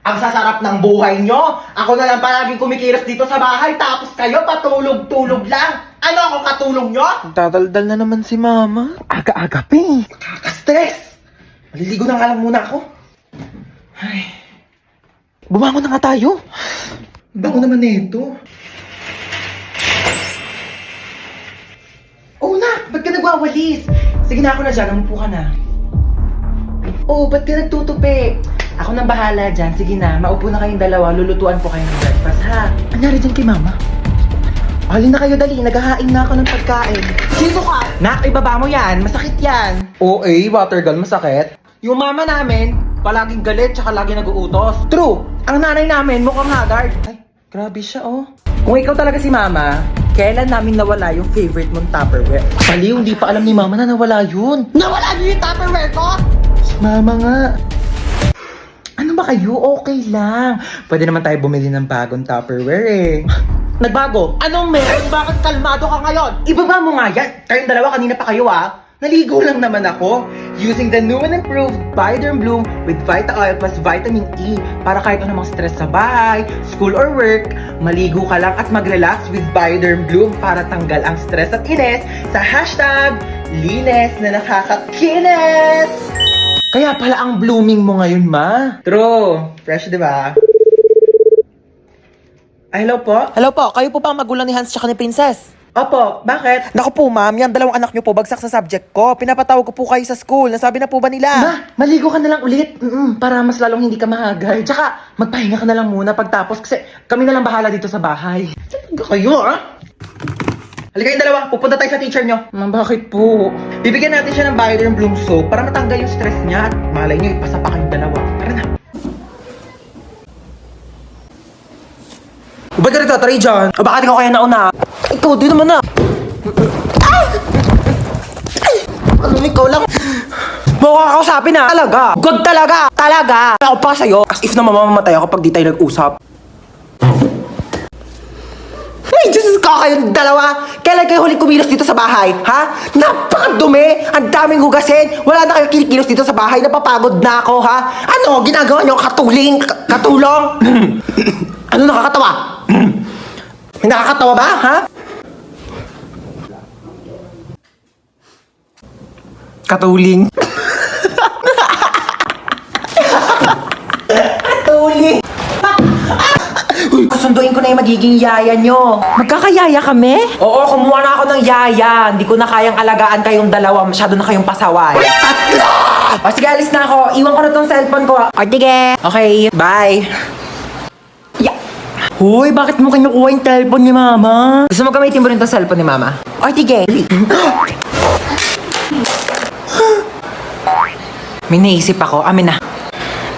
Ang sasarap ng buhay nyo. Ako na lang palaging kumikilos dito sa bahay, tapos kayo patulog-tulog lang. Ano ako katulong nyo? Dadaldal na naman si Mama. Aga-aga pa eh. Nakaka-stress. Maliligo na nga lang muna ako. Ay, Bumangon na nga tayo. bango naman nito. Oh, nak, ba't ka nagwawalis? Sige na, ako na dyan. Umupo ka na. Oh, ba't ka nagtutupi? Ako nang bahala dyan. Sige na, maupo na kayong dalawa. Lulutuan ko kayo ng breakfast, ha? Anyari dyan kay Mama? Halin na kayo, dali. Naghahain na ako ng pagkain. Sino ka? Nak, ibaba mo yan. Masakit yan. Oo water gun, masakit. Yung mama namin, palaging galit tsaka lagi nag-uutos. True! Ang nanay namin, mukhang haggard. Ay, grabe siya, oh. Kung ikaw talaga si mama, kailan namin nawala yung favorite mong Tupperware? Baliw, hindi pa alam ni Mama na nawala yun. Nawala niyo yung Tupperware ko? Si Mama nga. Ano ba kayo? Okay lang. Pwede naman tayo bumili ng bagong Tupperware eh. Nagbago? Anong meron? Bakit kalmado ka ngayon? Ibaba mo nga yan. Kayong dalawa, kanina pa kayo ah. Naligo lang naman ako. Using the new and improved Bioderm Bloom with Vita Oil plus Vitamin E para kahit anumang stress sa bahay, school or work, maligo ka lang at mag-relax with Bioderm Bloom para tanggal ang stress at ines sa hashtag linis na nakakakinis. Kaya pala ang blooming mo ngayon, ma. True. Fresh, di ba? Ay, hello po? Hello po, kayo po ba ang magulang ni Hans tsaka ni Princess? Opo, bakit? Naku po ma'am, yan dalawang anak nyo po bagsak sa subject ko. Pinapatawag ko po kayo sa school. Nasabi na po ba nila? Ma, maligo ka na lang ulit. Para mas lalong hindi ka mahagay. Tsaka, magpahinga ka na lang muna pagtapos kasi kami na lang bahala dito sa bahay. Talaga kayo, ah? Halika kayong dalawa, pupunta tayo sa teacher nyo. Ma, bakit po? Bibigyan natin siya ng Bioderm Bloom soap para matanggal yung stress niya at malay nyo, ipasa pa kayong dalawa. Tara na. Ba't ka nagtatry dyan? O bakit ikaw kaya nauna? Ikaw, di naman na. Ano, ikaw lang? Mukha ka kausapin na. Talaga. Good talaga. Talaga. Ako pa sa'yo. As if na mamamatay ako pag di tayo nag-usap. Ay, Diyos ko kayong dalawa! Kailan kayo huling kumilos dito sa bahay? Ha? Napakadumi! Ang daming hugasin! Wala na kayo kinikilos dito sa bahay. Napapagod na ako, ha? Ano? Ginagawa niyo katuling? Katulong? Ano nakakatawa? May nakakatawa ba, ha? Katuling. Katuling! Susunduin ko na yung magiging yaya nyo. Magkakayaya kami? Oo, kumuha na ako ng yaya. Hindi ko na kayang alagaan kayong dalawa. Masyado na kayong pasaway. Tatlo! O sige, alis na ako. Iwan ko na tong cellphone ko. O sige. Okay, bye. Yeah. Hoy, bakit mo kinukuha yung telephone ni Mama? Gusto mo gamitin mo rin tong cellphone ni Mama? O sige. May naisip ako. Amin na.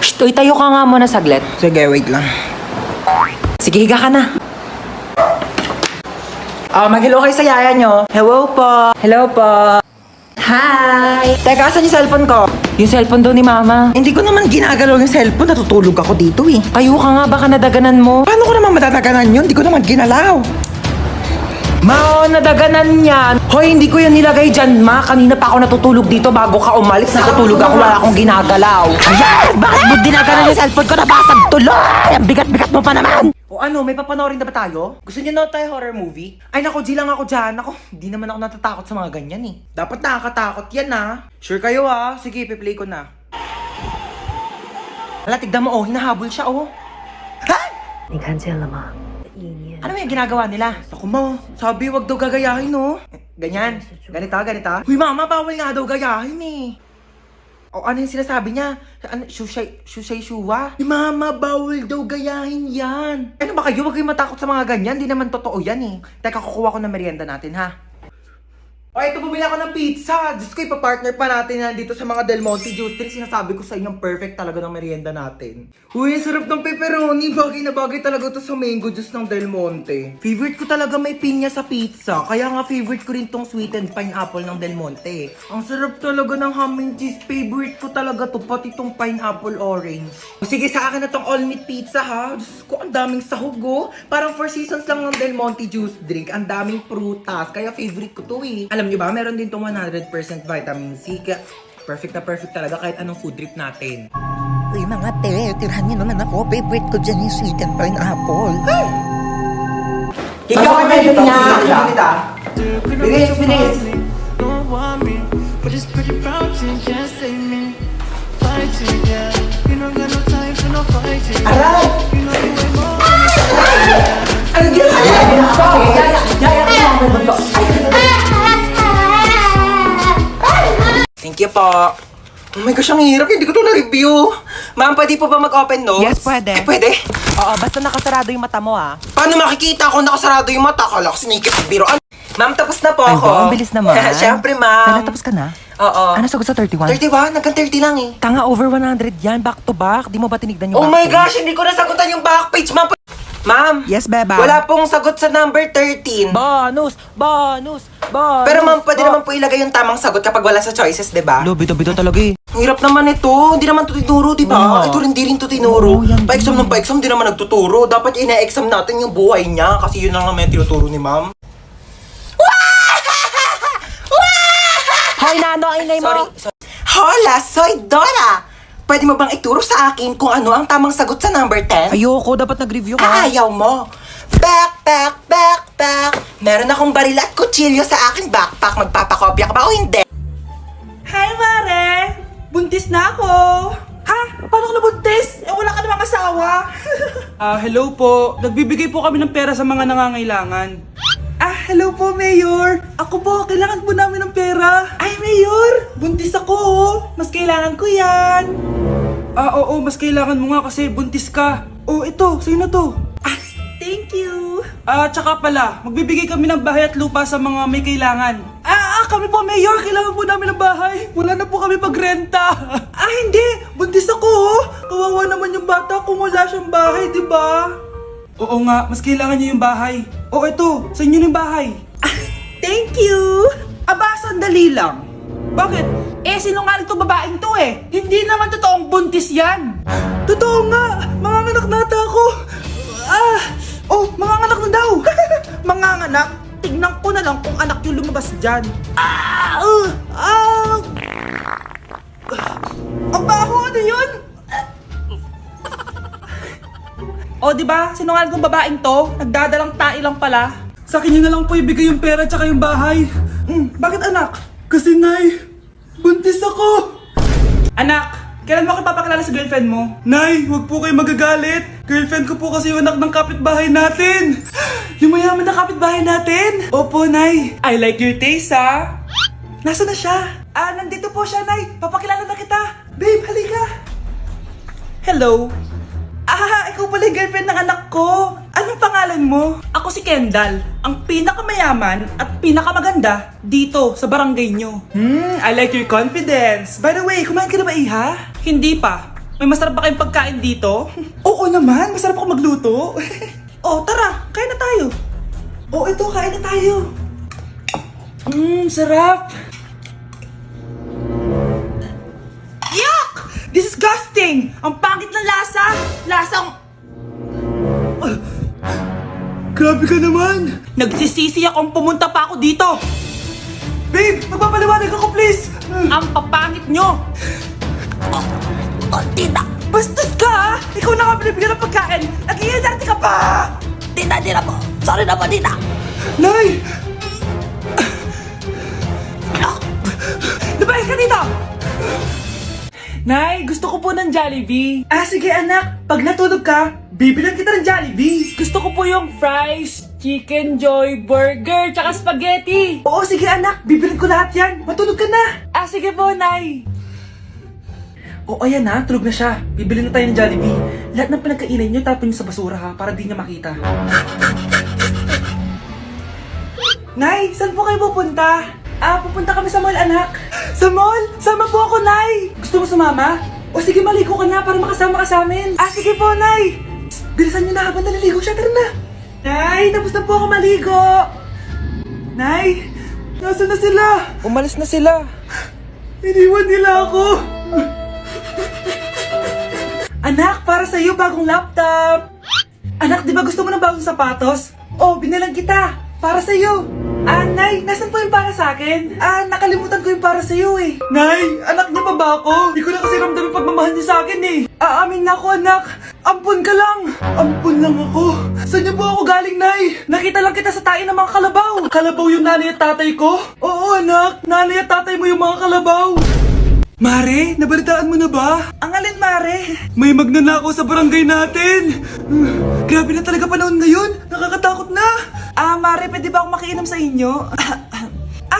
Shh, uy, tayo ka nga muna saglit. Sige, wait lang. Sige, higa ka na. Mag-hello kayo sa yaya nyo. Hello po. Hello po. Hi! Teka, asan yung cellphone ko? Yung cellphone daw ni Mama. Hindi ko naman ginagalaw yung cellphone. Natutulog ako dito eh. Tayo ka nga, baka nadaganan mo. Paano ko naman matataganan yun? Hindi ko naman ginalaw. Ma, nadaganan yan. Hoy, hindi ko yan nilagay dyan, Ma. Kanina pa ako natutulog dito bago ka umalis. Natutulog ako, wala akong ginagalaw. Ayan! Bakit mo dinagalan yung cellphone ko? Nabasag tuloy! Ang bigat-bigat mo pa naman! O ano, may papanoorin na ba tayo? Gusto niyo na tayo horror movie? Ay nako, G lang ako dyan. Ako, hindi naman ako natatakot sa mga ganyan eh. Dapat nakakatakot yan ah. Sure kayo ah. Sige, ipi-play ko na. Hala, tignan mo oh, hinahabol siya oh. Ha? 你看见了吗？意念 Ano yung ginagawa nila? Ako mo, sabi wag daw gagayahin no. Ganyan, ganito, ganito. Huy mama, bawal nga daw gayahin eh. O ano yung sinasabi niya? Ano, shushay shuwa? Mama, bawal daw gayahin yan. Ano ba kayo? Huwag kayong matakot sa mga ganyan. Di naman totoo yan eh. Teka, kukuha ko ng merienda natin ha. O, ito bumili ako ng pizza. Diyos ko, ipapartner pa natin yan dito sa mga Del Monte Juice Drink. Sinasabi ko sa inyo, perfect talaga ng merienda natin. Uy, sarap ng pepperoni. Bagay na bagay talaga to sa mango juice ng Del Monte. Favorite ko talaga may pinya sa pizza. Kaya nga favorite ko rin tong sweetened pineapple ng Del Monte. Ang sarap talaga ng ham and cheese. Favorite ko talaga to, pati tong pineapple orange. O, sige, sa akin na tong all meat pizza ha. Diyos ko, ang daming sahog oh. Parang 4 seasons lang ng Del Monte Juice Drink. Ang daming prutas. Kaya favorite ko to eh. Alam nyo ba, meron din tong 100% vitamin C. Kaya perfect na perfect talaga kahit anong food trip natin. Uy, mga te, tirahan niyo naman ako. Favorite ko dyan yung sweet and pineapple. Ikaw ang medyo niya. Bilis, bilis. Don't want me, but it's pretty proud you can't save me. Fighting, yeah. You don't got no time for no fighting. Aray! You know you ain't more. Ano ginawa? Thank you po. Oh my gosh, ang hirap. Hindi ko to na-review. Ma'am, pwede po ba mag-open notes? Yes, pwede. Eh, pwede? Oo, basta nakasarado yung mata mo ah. Paano makikita kung nakasarado yung mata? Kala ko sinikip ang biroan. Ma'am, tapos na po Ay, ako. wow, ang bilis naman. Siyempre, ma'am. Sana tapos ka na? Oo. Ano sagot sa 31? 31? Hanggang 30 lang eh. Tanga, over 100 yan. Back to back. Di mo ba tinignan yung Oh my back gosh, hindi ko nasagutan yung back page, ma'am. Ma'am. Yes, beba. Wala pong sagot sa number 13. Bonus! Bonus! Bonus! Pero ma'am, pwede naman po ilagay yung tamang sagot kapag wala sa choices, di ba? Bito-bito talaga eh. Ang hirap naman ito. Hindi naman ito tinuro, di ba? Oo nga. Ito hindi rin ito tinuro. Oo, yan Pa-exam din. ng pa-exam, di naman nagtuturo. Dapat ina-exam natin yung buhay niya kasi yun lang naman yung tinuturo ni ma'am. Hoy, Nano, ang ingay mo! Sorry. Hola, soy Dora! Pwede mo bang ituro sa akin kung ano ang tamang sagot sa number 10? Ayoko, dapat nag-review ka. Ayaw mo. Backpack. Meron akong baril at kutsilyo sa aking backpack. Magpapakopya ka ba o hindi? Hi, Mare! Buntis na ako! Ha? Paano ka nabuntis? Eh, wala ka namang asawa! Hello po. Nagbibigay po kami ng pera sa mga nangangailangan. Hello po, Mayor! Ako po, kailangan po namin ng pera! Ay, Mayor! Buntis ako, oh! Mas kailangan ko yan! Oo, mas kailangan mo nga kasi buntis ka. Oh, ito, sa'yo na to. Thank you! Tsaka pala, magbibigay kami ng bahay at lupa sa mga may kailangan. Kami po, Mayor! Kailangan po namin ng bahay! Wala na po kami pagrenta! Hindi! Buntis ako, oh! Kawawa naman yung bata kung wala siyang bahay, di ba? Oo nga, mas kailangan niyo yung bahay. Oh, ito, sa inyo na yung bahay. Thank you! Sandali lang. Bakit? Sinungaling to babaeng to eh. Hindi naman totoong buntis yan. Totoo nga. Manganganak nata ako. Manganganak na daw. Manganganak? Tignan ko na lang kung anak yung lumabas dyan. Ang baho, ano yun? Di ba? Sinungaling kong babaeng to. Nagdadalang tae lang pala. Sa akin niyo na lang po ibigay yung pera tsaka yung bahay. Bakit anak? Kasi Nay, buntis ako. Anak, kailan mo ako papakilala sa girlfriend mo? Nay, huwag po kayo magagalit. Girlfriend ko po kasi yung anak ng kapitbahay natin. Yung mayaman na kapitbahay natin? Opo, Nay. I like your taste, ha? Nasaan na siya? Nandito po siya, Nay. Papakilala na kita. Babe, halika. Hello. Ikaw pala yung girlfriend ng anak ko. Anong pangalan mo? Ako si Kendall, ang pinakamayaman at pinakamaganda dito sa barangay nyo. I like your confidence. By the way, kumain ka na ba, Iha? Hindi pa. May masarap ba kayong pagkain dito? Oo naman, masarap ako magluto. Tara, kain na tayo. Ito, kain na tayo. Sarap. Yuck! Disgusting! Ang pangit ng lasa! Lasang... Grabe ka naman. Nagsisisi akong pumunta pa ako dito! Babe, magpapaliwanag ako please. Ang papangit nyo! Tita! Bastos ka ha! Ikaw na nga binibigyan ng pagkain! Nag-iinarte ka pa! Tita po! Sorry na po, tita! Nay! Lumayas ka dito! Nay, gusto ko po ng Jollibee. Sige anak, pag natulog ka, bibilan kita ng Jollibee! Gusto ko po yung fries, chicken joy, burger, tsaka spaghetti. Oo, sige anak, bibilan ko lahat yan! Matulog ka na! Sige po, Nay. Ayan na, tulog na siya. Bibili na tayo ng Jollibee. Lahat ng pinagkainan niyo, tapon niyo sa basura ha, para di niya makita. Nay, saan po kayo pupunta? Pupunta kami sa mall, anak. Sa mall? Sama po ako, Nay. Gusto mo sumama? Sige, maligo ka na para makasama ka sa amin. Sige po, Nay. Bilisan niyo na habang naliligo siya. Tara na. Nay, tapos na po ako maligo. Nay, nasaan na sila? Umalis na sila. Iniwan nila ako. Anak, para sa'yo bagong laptop. Anak, di ba gusto mo ng bagong sapatos? Binilang kita. Para sa'yo. Nay, nasan po yung para sa akin? Nakalimutan ko yung para sa'yo eh. Nay, anak niya pa ba ako? Di ko na kasi ramdam yung pagmamahal niya sa akin eh. Aamin na ako, anak. Ampun ka lang. Ampun lang ako. Saan niyo po ako galing, Nay? Nakita lang kita sa tayo ng mga kalabaw. Kalabaw yung nanay at tatay ko? Oo, anak. Nanay at tatay mo yung mga kalabaw. Mare, nabalitaan mo na ba? Ang alin, Mare? May magnanakaw sa barangay natin. Grabe na talaga panahon ngayon. Nakakatakot na. Mare, pwede ba akong makiinom sa inyo?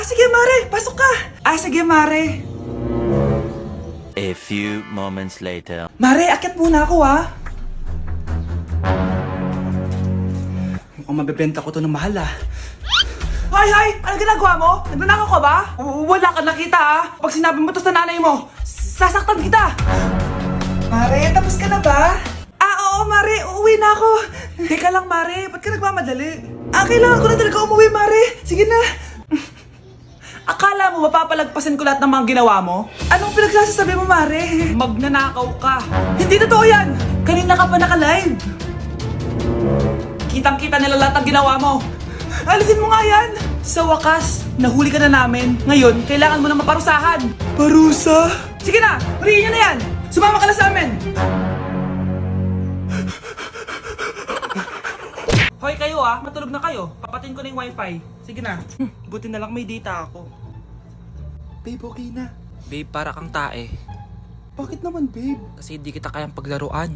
Sige, Mare. Pasok ka. Sige, Mare. A few moments later. Mare, akyat muna ako, Mukhang mabebenta ko to ng mahal, Hay! Anong ginagawa mo? Nagnanakaw ka ba? Wala ka nakita, Pag sinabi mo to sa nanay mo, sasaktan kita! Mare, tapos ka na ba? Oo, Mare. Uuwi na ako. Teka lang, Mare. Ba't ka nagmamadali? Kailangan ko na talaga umuwi, Mare. Sige na. Akala mo mapapalagpasan ko lahat ng mga ginawa mo? Anong pinagsasasabi mo, Mare? Magnanakaw ka. Hindi totoo yan! Kanina ka pa naka-live. Kitang-kita nila lahat ng ginawa mo. Alisin mo nga yan! Sa wakas, nahuli ka na namin. Ngayon, kailangan mo na maparusahan. Parusa? Sige na! Huriin nyo na yan! Sumama ka na sa amin! Hoy kayo matulog na kayo. Papatin ko na yung wifi. Sige na. Buti na lang may data ako. Babe, okay na. Babe, para kang tae. Bakit naman, babe? Kasi hindi kita kayang paglaruan.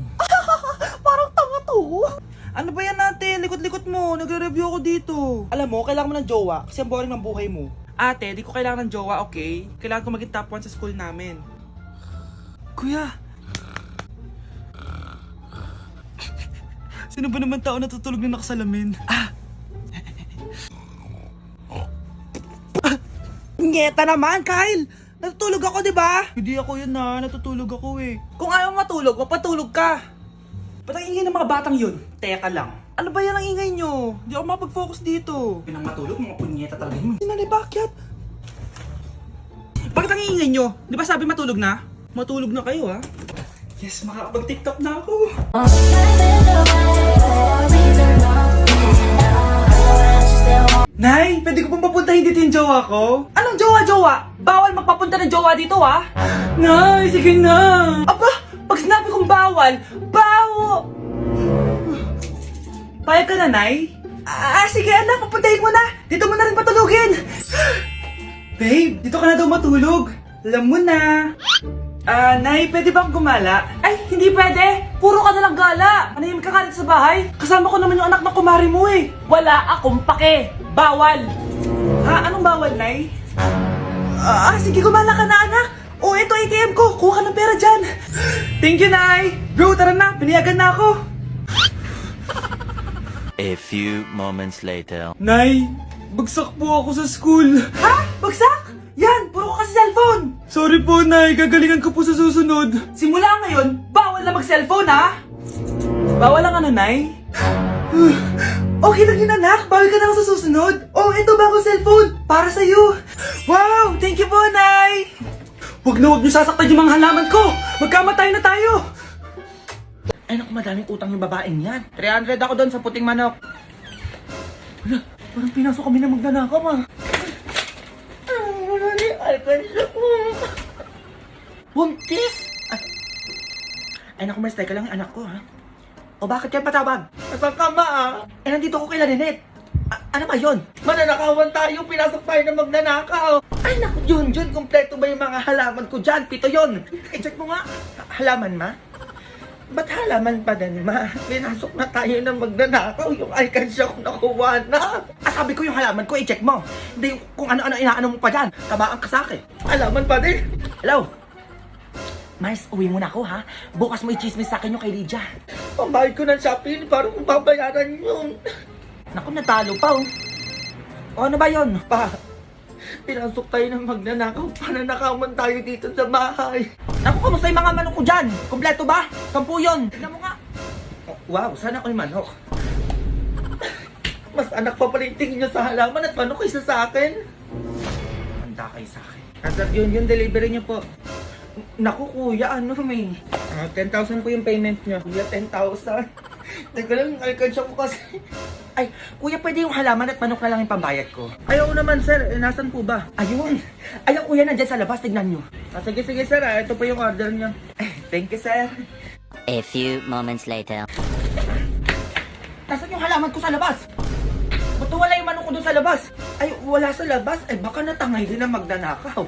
Parang tanga to. Ano ba yan natin? Likot-likot mo. Nagre-review ako dito. Alam mo, kailangan mo ng jowa kasi ang boring ng buhay mo. Ate, di ko kailangan ng jowa, okay? Kailangan ko maging top 1 sa school namin. Kuya! Sino ba naman tao natutulog na nakasalamin? Ngeta naman, Kyle! Natutulog ako, di ba? Hindi ako yun natutulog ako Kung ayaw matulog, mapatulog ka. Ba't ang ingay ng mga batang yun? Teka lang. Ano ba yan ang ingay nyo? Hindi ako mapag-focus dito. Pinang matulog, mga punyeta talaga yun. Sinanay, bakit? Bakit ang ingay nyo? Di ba sabi matulog na? Matulog na kayo, Yes, makakapag-tiktok na ako. Nay, pwede ko pong papuntahin dito yung jowa ko? Anong jowa-jowa? Bawal magpapunta ng jowa dito, Nay, sige na. Aba, pag sinabi kong bawal, Payag ka na, Nay? Sige anak, papuntahin mo na. Dito mo na rin patulugin. Babe, dito ka na daw matulog. Alam mo na. Nay, pwede bang gumala? Ay, hindi pwede. Puro ka nalang gala. Manahimik ka dito sa bahay. Kasama ko naman yung anak ng kumari mo Wala akong pake. Bawal. Anong bawal, Nay? Sige, gumala ka na, anak. Ito ATM ko. Kuha ka ng pera dyan. Thank you, Nay. Bro, tara na. Piniyagan na ako. A few moments later. Nay, bagsak po ako sa school. Bagsak? Yan, puro ka kasi cellphone. Sorry po, Nay. Gagalingan ko po sa susunod. Simula ngayon, bawal na mag-cellphone, Bawal lang Nay? Okay lang yun, anak. Bawal ka na sa susunod. Ito bagong cellphone. Para sa'yo. Wow, thank you po, Nay. Huwag niyo sasaktan yung mga halaman ko. Magkamatay na tayo. Ay naku, madaming utang yung babaeng yan. 300 ako doon sa puting manok. Wala, parang pinasok kami na magnanakaw, Alkansya ko. Buntis! Ay naku, mas teka lang yung anak ko, O bakit yan patawag? Nasaan ka, ma, Nandito ako kay Lynette. Ano ba yun? Mananakawan tayo. Pinasok tayo na magnanakaw. Ay naku, Jun, kompleto ba yung mga halaman ko dyan? 7 yun. I-check mo nga. Halaman, ma? Ba't halaman pa din, ma? Pinasok na tayo ng magnanakaw. Yung alkansya ko nakuha na. Sabi ko yung halaman ko, i-check mo. Hindi yung kung ano-ano inaano mo pa dyan. Kabaan ka sa akin. Halaman pa din. Hello? Mars, uwi muna ako, ha? Bukas mo i-chismis sa akin yung kay Lydia. Pambayad ko ng Shopee. Parang kung babayaran yun. Naku, natalo pa, O ano ba yun? Pa, pinasok tayo ng magnanakaw. Pananakawan tayo dito sa bahay. Naku, kamusta yung mga manok ko dyan? Kompleto ba? 10 yun. Tignan mo nga. Wow, sana ako yung manok. Mas anak pa pala yung tingin nyo sa halaman at paano kaysa sa akin? Handa kayo sa akin. Sir, yun delivery nyo po. Naku, kuya, ano may? 10,000 po yung payment nyo. Kuya, 10,000. Teka lang, alkansya ko kasi. Ay, kuya, pwede yung halaman at manok na lang yung pambayad ko. Ayaw naman, sir. Nasaan po ba? Ayun. Ayun, kuya, nandyan sa labas. Tignan nyo. Sige, sir. Ito po yung order nyo. Thank you, sir. A few moments later. Nasaan yung halaman ko sa labas? Ba't wala yung manok ko doon sa labas? Ay, wala sa labas? Ay, baka natangay din ang magnanakaw.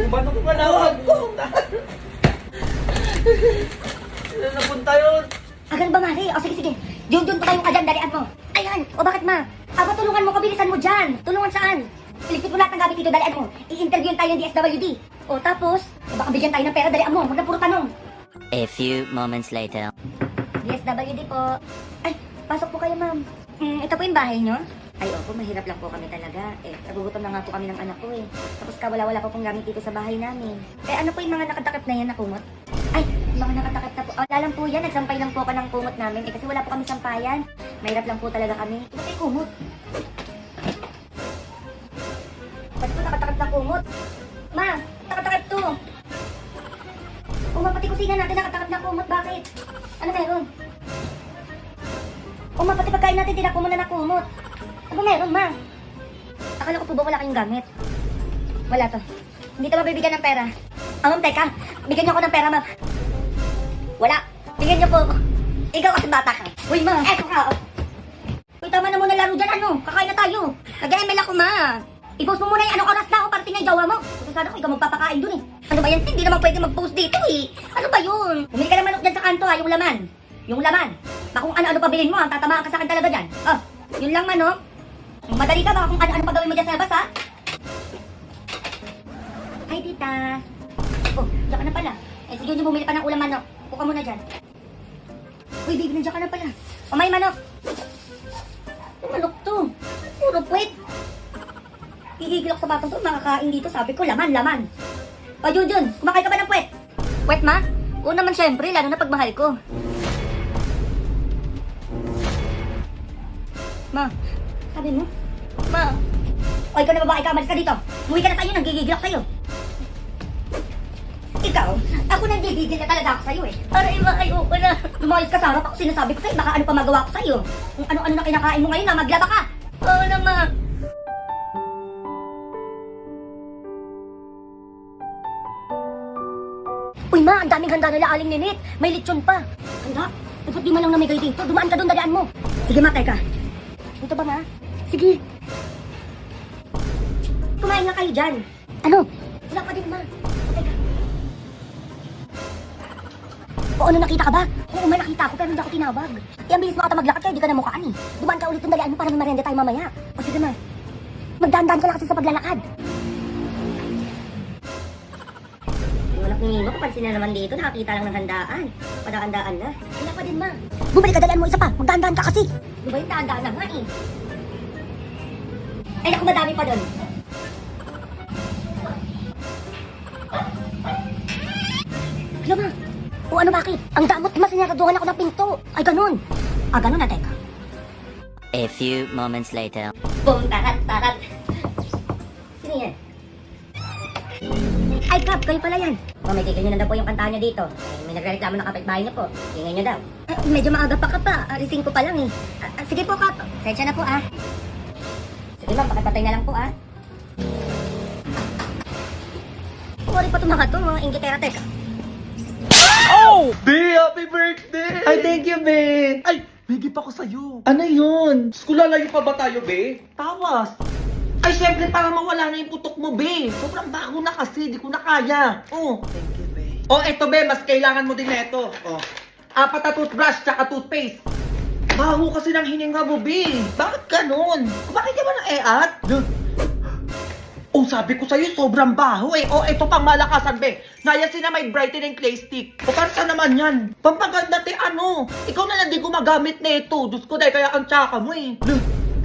Paano ko malawan ko? Saan napunta yun? Agan ba, Mari? O sige, sige. Doon pa kayong kadyan, dalian mo. Ayan. O bakit, ma? Aba, tulungan mo ko, bilisan mo dyan. Tulungan saan? Iligpit mo lahat ng gamit dito, dalian mo. I-interviewin tayo ng DSWD. O tapos, baka bigyan tayo ng pera, dalian mo. Huwag na puro tanong. A few moments later. DSWD po. Ay, pasok po kayo, ma'am. Ito po yung bahay nyo? Ay, opo, mahirap lang po kami talaga. Nagugutom na nga po kami ng anak ko Tapos wala po pong gamit dito sa bahay namin. Ano po yung mga nakatakip na yan na kumot? Ay, mga nakatakip na po. Wala lang po yan, nagsampay lang po ako ng kumot namin. Kasi wala po kami sampayan. Mahirap lang po talaga kami. Ito po yung kumot. Ba't po nakatakip na kumot? Ma, nakatakip to. Pati kusina natin nakatakip na kumot. Bakit? Ano meron? Pati pagkain natin tinako mo na nakumot. Ano meron, ma? Akala ko po ba wala kayong gamit? Wala to. Hindi to mabibigyan ng pera. Ma'am, teka. Bigyan niyo ako ng pera, ma'am. Wala. Bigyan niyo po ako. Ikaw kasi bata ka. Uy, ma. Eto ka. Uy, tama na muna laro dyan, ano? Kakain na tayo. Nag-ML ako, ma. I-post mo muna yung anong oras na ako para tingnan yung jowa mo. Kasi sana ko ikaw magpapakain dun Ano ba yan? Hindi naman pwede mag-post dito Ano ba yun? Bumili ka ng manok dyan sa kanto yung laman. Yung laman. Baka kung ano-ano pabilin mo, tatamaan ka sa akin talaga dyan. Yun lang manok. Madali ka baka kung ano-ano pa gawin mo dyan sa labas, ha? Hi, tita. Oh, diyan ka na pala. Sige nyo bumili pa ng ulam manok. Buka muna dyan. Uy, baby, nandiyan ka na pala. May manok. Manok to. Puro puwet. Hihigil ako sa batang to. Makakain dito. Sabi ko, laman. O, Junjun, kumakain ka ba ng puwet? Puwet, ma? Oo naman, syempre. Lalo na pagmahal ko. Ma, sabi mo? Ma. O, ikaw na babae ka. Malis ka dito. Umuwi ka na sa'yo. Nanggigigil ako sa'yo. Ikaw, ako nanggigigil na talaga ako sa'yo Para ayoko na. Lumayos ka sa harap ako. Sinasabi ko sa'yo. Baka ano pa magawa ko sa'yo. Kung ano-ano na kinakain mo ngayon na maglaba ka. Oo naman. Uy, ma, ang daming handa nila Aling Ninit. May lechon pa. Handa? Ba't di man lang namigay dito? Dumaan ka doon, dalian mo. Sige, ma, teka. Ito ba, ma? Sige. Kumain nga kayo dyan. Ano? Wala pa din, ma. Teka. O ano, nakita ka ba? Oo, may nakita ako pero hindi ako tinawag. Ang bilis mo ata maglakad kaya di ka na mukhaan Dumaan ka ulit yung dalian mo para may marenda tayo mamaya. O sige, ma. Magdahan-dahan ka lang kasi sa paglalakad. Walang ningimo ko, pansin na naman dito, nakakita lang ng handaan. Padaan-daan na. Wala pa din, ma. Bumalik ka, dalian mo isa pa. Magdahan-dahan ka kasi. Di ba yung daan-daan na nga Ay, naku, madami pa doon. Hello, ma. O ano, bakit? Ang damot, ma, sinaraduhan ako ng pinto. Ay, ganun. Ganun na, teka. A few moments later. Boom, tarat. Sino yan? Ay, Kap, kayo pala yan. May tigil nyo na daw po yung kantahan nyo dito. May nagreklamo na kapitbahay nyo po. Tingnan nyo daw. Medyo maaga pa ka pa. Arising ko pa lang sige po, Kap. Sensya na po, Sige, ma'am, pakipatay na lang po, Sorry pa itong mga to, mga ingitera, teka. Be, happy birthday! Ay, thank you, be! Ay, may gift ako sa'yo. Ano yun? Lalayo pa ba tayo, be? Tawas! Ay, syempre, para mawala na yung putok mo, be. Sobrang bago na kasi, di ko na kaya. Thank you, be. Eto, be, mas kailangan mo din na ito. 4 na toothbrush, tsaka toothpaste. Baho kasi ng hininga mo, be. Bakit ganun? Bakit ka ba na-eat? Sabi ko sa'yo, sobrang baho eto pang malakasan, be. Nayasin na may brightening clay stick. Para saan naman yan? Pampaganda, Ikaw na lang di gumagamit na ito. Diyos ko, dahil kaya ang tsaka mo,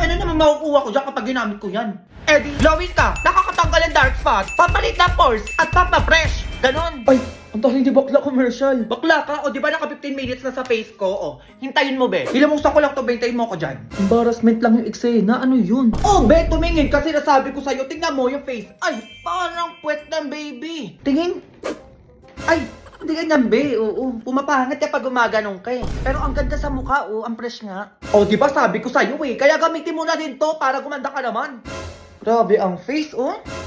Ano naman makukuha ko dyan kapag ginamit ko yan? Eddie, glowing ka, nakakatanggal ang dark spot, papalit na pores, at papa-fresh. Ganon. Ay, ang taling di bakla commercial. Bakla ka? Di ba naka 15 minutes na sa face ko? Hintayin mo, be. Hilamusan ko lang to, be. Hintayin mo ako dyan. Embarrassment lang yung eksena. Ano yun? Be, tumingin kasi nasabi ko sa'yo. Tingnan mo yung face. Ay, parang puwet ng baby. Tingin. Ay, hindi ganyan, be. Pumapangit ka pag gumaganong ka Pero ang ganda sa mukha, ang fresh nga. Di ba sabi ko sa'yo Kaya gamitin mo na din to para gumanda ka naman. Grabe ang face,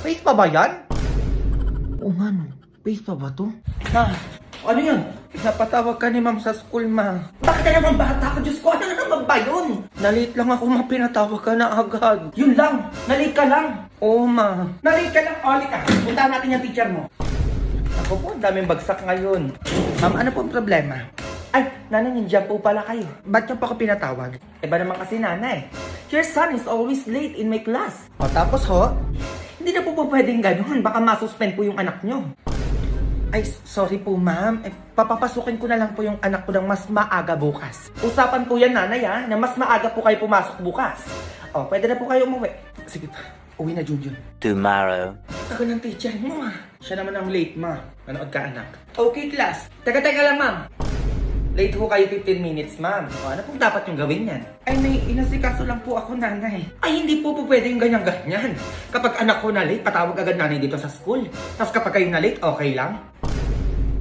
Face pa ba yan? Nga no. Face pa ba to? Ma, Ano yun? Napatawag ka ni ma'am sa school, ma. Bakit na naman bata ko? Diyos ko, ano na naman ba yun? Nalate lang ako, ma. Pinatawag ka na agad. Yun lang. Nalate ka lang. Oo, ma. Nalate ka lang. Ulit ka. Puntahan natin yung teacher mo. Ako po, ang daming bagsak ngayon. Ma'am, ano po ang problema? Ay, nanay, nandiyan po pala kayo. Ba't niyo pa ako pinatawag? Iba naman kasi nanay. Your son is always late in my class. O tapos ho, hindi na po pwedeng ganun. Baka masuspend po yung anak niyo. Ay, sorry po ma'am. Papapasukin ko na lang po yung anak ko ng mas maaga bukas. Usapan po yan nanay ha, na mas maaga po kayo pumasok bukas. O, pwede na po kayo umuwi. Sige pa, uwi na Junjun. Tomorrow. Ako ng teacher mo ah. Siya naman ang late ma. Manood ka anak. Okay class. Teka lang ma'am. Late ho kayo 15 minutes ma'am. O, ano pong dapat yung gawin yan? Ay may inasikaso lang po ako nanay. Ay hindi po pwede yung ganyan-ganyan. Kapag anak ko na late, patawag agad nanay dito sa school. Tapos kapag kayo na late, okay lang?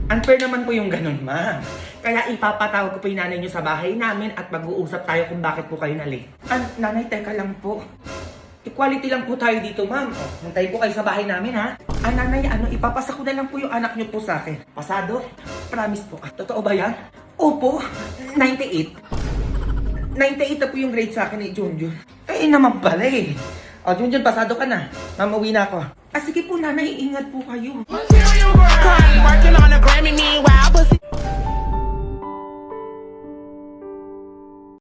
Unfair naman po yung ganun ma'am. Kaya ipapatawag ko po yung nanay nyo sa bahay namin at mag-uusap tayo kung bakit po kayo na late. Nanay, teka lang po. Equality lang po tayo dito, ma'am. O, hintayin po kayo sa bahay namin, ha? Nanay, ipapasa ko na lang po yung anak niyo po sa akin. Pasado? Promise po. Totoo ba yan? Opo. 98. 98 na po yung grade sa akin ni Junjun. Eh, naman pala eh. O, Junjun, pasado ka na. Ma'am, uwi na ako. Sige po, nanay, ingat po kayo. Working on a Grammy, meanwhile, pussy.